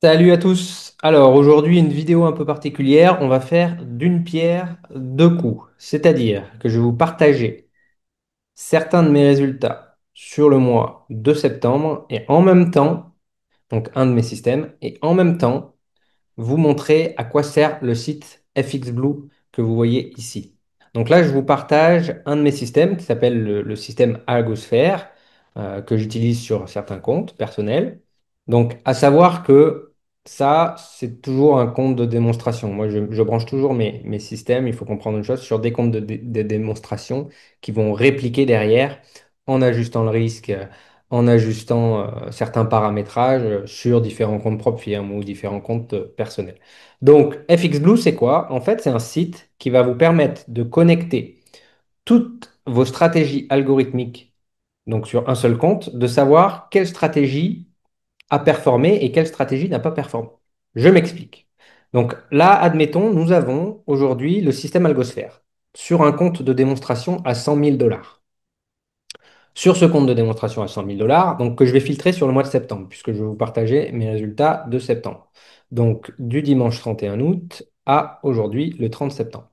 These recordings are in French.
Salut à tous. Alors aujourd'hui, une vidéo un peu particulière. On va faire d'une pierre deux coups. C'est-à-dire que je vais vous partager certains de mes résultats sur le mois de septembre et en même temps, donc un de mes systèmes, et en même temps, vous montrer à quoi sert le site FXBlue que vous voyez ici. Donc là, je vous partage un de mes systèmes qui s'appelle le système Algosphere que j'utilise sur certains comptes personnels. Donc, à savoir que ça, c'est toujours un compte de démonstration. Moi, je branche toujours mes systèmes. Il faut comprendre une chose sur des comptes de démonstration qui vont répliquer derrière en ajustant le risque, en ajustant certains paramétrages sur différents comptes propres firmes ou différents comptes personnels. Donc, FXBlue, c'est quoi? En fait, c'est un site qui va vous permettre de connecter toutes vos stratégies algorithmiques, donc sur un seul compte, de savoir quelle stratégie a performé et quelle stratégie n'a pas performé. Je m'explique. Donc là, admettons, nous avons aujourd'hui le système Algosphère sur un compte de démonstration à 100 000 dollars. Sur ce compte de démonstration à 100 000 dollars, donc que je vais filtrer sur le mois de septembre, puisque je vais vous partager mes résultats de septembre. Donc du dimanche 31 août à aujourd'hui, le 30 septembre.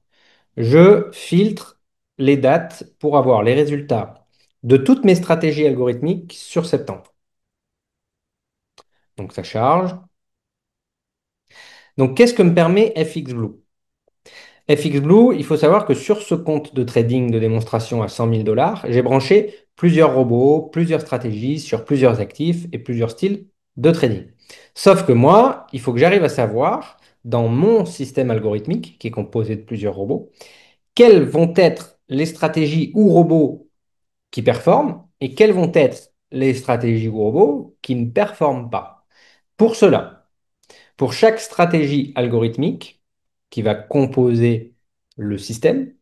Je filtre les dates pour avoir les résultats de toutes mes stratégies algorithmiques sur septembre. Donc ça charge. Donc qu'est-ce que me permet FXBlue? FXBlue, il faut savoir que sur ce compte de trading de démonstration à 100 000 dollars, j'ai branché plusieurs robots, plusieurs stratégies sur plusieurs actifs et plusieurs styles de trading. Sauf que moi, il faut que j'arrive à savoir, dans mon système algorithmique, qui est composé de plusieurs robots, quelles vont être les stratégies ou robots qui performent et quelles vont être les stratégies ou robots qui ne performent pas. Pour cela, pour chaque stratégie algorithmique qui va composer le système,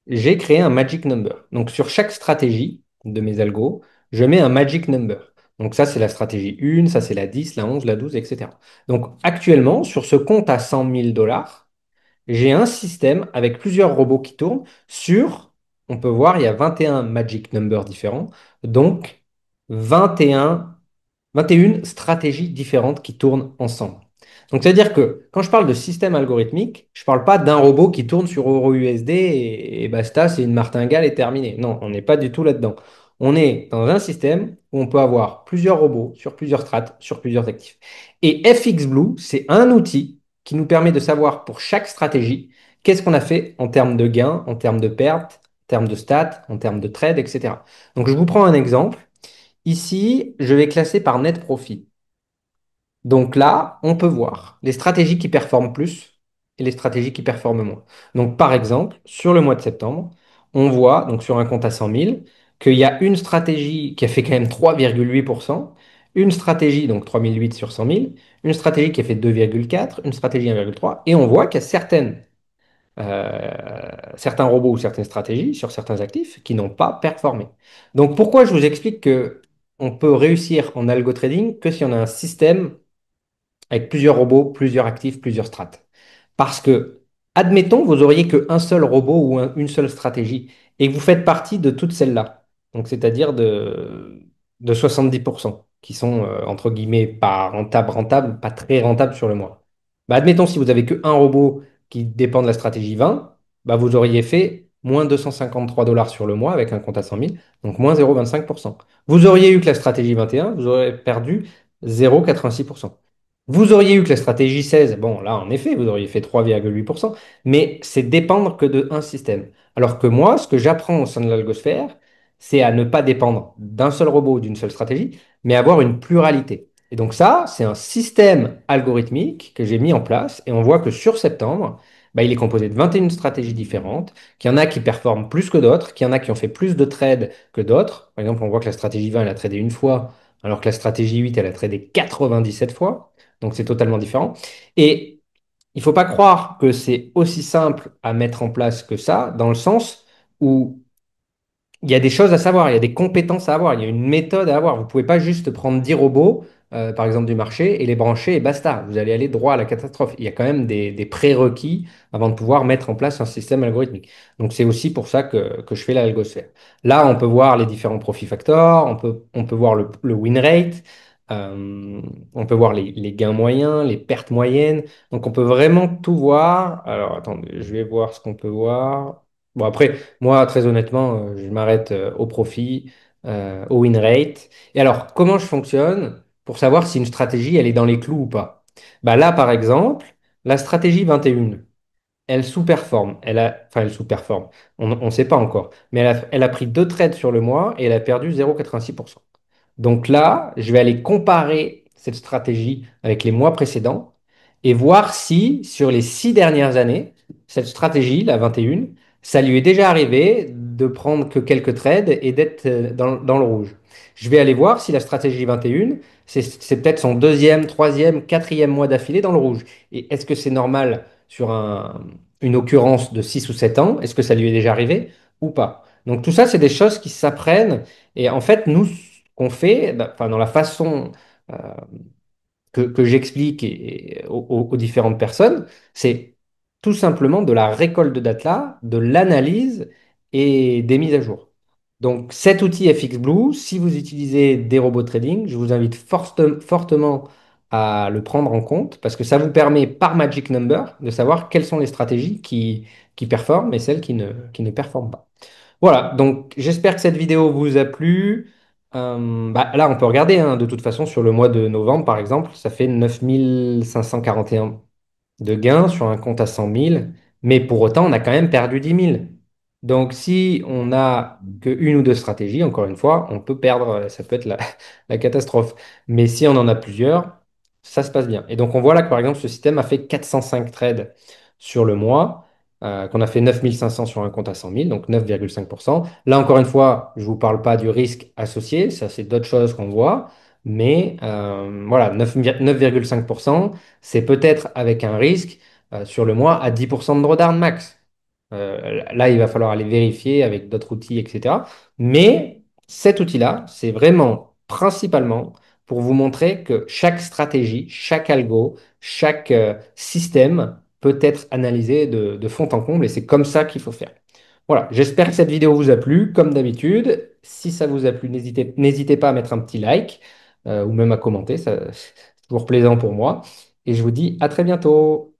j'ai créé un magic number. Donc sur chaque stratégie de mes algos, je mets un magic number. Donc ça, c'est la stratégie 1, ça c'est la 10, la 11, la 12, etc. Donc actuellement, sur ce compte à 100 000 dollars, j'ai un système avec plusieurs robots qui tournent sur, on peut voir, il y a 21 magic numbers différents, donc 21 21 stratégies différentes qui tournent ensemble. Donc, c'est-à-dire que quand je parle de système algorithmique, je ne parle pas d'un robot qui tourne sur EuroUSD et basta, c'est une martingale et terminé. Non, on n'est pas du tout là-dedans. On est dans un système où on peut avoir plusieurs robots sur plusieurs strates, sur plusieurs actifs. Et FXBlue, c'est un outil qui nous permet de savoir pour chaque stratégie qu'est-ce qu'on a fait en termes de gains, en termes de pertes, en termes de stats, en termes de trades, etc. Donc, je vous prends un exemple. Ici, je vais classer par net profit. Donc là, on peut voir les stratégies qui performent plus et les stratégies qui performent moins. Donc par exemple, sur le mois de septembre, on voit, donc sur un compte à 100 000, qu'il y a une stratégie qui a fait quand même 3,8%, une stratégie, donc 3008 sur 100 000, une stratégie qui a fait 2,4, une stratégie 1,3, et on voit qu'il y a certains robots ou certaines stratégies sur certains actifs qui n'ont pas performé. Donc pourquoi je vous explique que on peut réussir en algo trading que si on a un système avec plusieurs robots, plusieurs actifs, plusieurs strates. Parce que, admettons, vous auriez qu'un seul robot ou une seule stratégie et que vous faites partie de toutes celles-là. Donc, c'est-à-dire de 70% qui sont, entre guillemets, pas rentables, pas très rentables sur le mois. Bah, admettons, si vous avez qu'un robot qui dépend de la stratégie 20, bah, vous auriez fait moins 253 dollars sur le mois avec un compte à 100 000, donc moins 0,25%. Vous auriez eu que la stratégie 21, vous auriez perdu 0,86%. Vous auriez eu que la stratégie 16, bon là en effet, vous auriez fait 3,8%, mais c'est dépendre que de un système. Alors que moi, ce que j'apprends au sein de l'algosphère, c'est à ne pas dépendre d'un seul robot ou d'une seule stratégie, mais avoir une pluralité. Et donc ça, c'est un système algorithmique que j'ai mis en place et on voit que sur septembre, bah, il est composé de 21 stratégies différentes, qu'il y en a qui performent plus que d'autres, qu'il y en a qui ont fait plus de trades que d'autres. Par exemple, on voit que la stratégie 20, elle a tradé une fois, alors que la stratégie 8, elle a tradé 97 fois. Donc c'est totalement différent. Et il ne faut pas croire que c'est aussi simple à mettre en place que ça, dans le sens où il y a des choses à savoir, il y a des compétences à avoir, il y a une méthode à avoir. Vous ne pouvez pas juste prendre 10 robots, par exemple du marché, et les brancher et basta. Vous allez aller droit à la catastrophe. Il y a quand même des prérequis avant de pouvoir mettre en place un système algorithmique. Donc c'est aussi pour ça que je fais l'algosphère. Là, on peut voir les différents profit factors, on peut voir le win rate. Euh, on peut voir les gains moyens, les pertes moyennes. Donc, on peut vraiment tout voir. Alors, attendez, je vais voir ce qu'on peut voir. Bon, après, moi, très honnêtement, je m'arrête au profit, au win rate. Et alors, comment je fonctionne pour savoir si une stratégie, elle est dans les clous ou pas? Bah là, par exemple, la stratégie 21, elle sous-performe. Enfin, elle sous-performe. On ne sait pas encore. Mais elle a pris deux trades sur le mois et elle a perdu 0,86%. Donc là, je vais aller comparer cette stratégie avec les mois précédents et voir si sur les 6 dernières années, cette stratégie, la 21, ça lui est déjà arrivé de prendre que quelques trades et d'être dans le rouge. Je vais aller voir si la stratégie 21, c'est peut-être son deuxième, troisième, quatrième mois d'affilée dans le rouge. Et est-ce que c'est normal sur une occurrence de 6 ou 7 ans? Est-ce que ça lui est déjà arrivé ou pas? Donc tout ça, c'est des choses qui s'apprennent. Et en fait, nous, ce qu'on fait, enfin, dans la façon euh, que j'explique aux différentes personnes, c'est tout simplement de la récolte de data, de l'analyse et des mises à jour. Donc cet outil FXBlue, si vous utilisez des robots trading, je vous invite fortement à le prendre en compte parce que ça vous permet par Magic Number de savoir quelles sont les stratégies qui performent et celles qui ne performent pas. Voilà, donc j'espère que cette vidéo vous a plu. Bah, là, on peut regarder, hein, de toute façon, sur le mois de novembre, par exemple, ça fait 9 541 de gains sur un compte à 100 000, mais pour autant, on a quand même perdu 10 000. Donc, si on n'a que une ou deux stratégies, encore une fois, on peut perdre, ça peut être la catastrophe. Mais si on en a plusieurs, ça se passe bien. Et donc, on voit là que, par exemple, ce système a fait 405 trades sur le mois, qu'on a fait 9 500 sur un compte à 100 000, donc 9,5%. Là, encore une fois, je ne vous parle pas du risque associé, ça, c'est d'autres choses qu'on voit. Mais voilà, 9,5%, c'est peut-être avec un risque sur le mois à 10% de drawdown max. Là, il va falloir aller vérifier avec d'autres outils, etc. Mais cet outil-là, c'est vraiment principalement pour vous montrer que chaque stratégie, chaque algo, chaque système peut être analysé de fond en comble et c'est comme ça qu'il faut faire. Voilà, j'espère que cette vidéo vous a plu, comme d'habitude. Si ça vous a plu, n'hésitez pas à mettre un petit like ou même à commenter, ça, c'est toujours plaisant pour moi. Et je vous dis à très bientôt.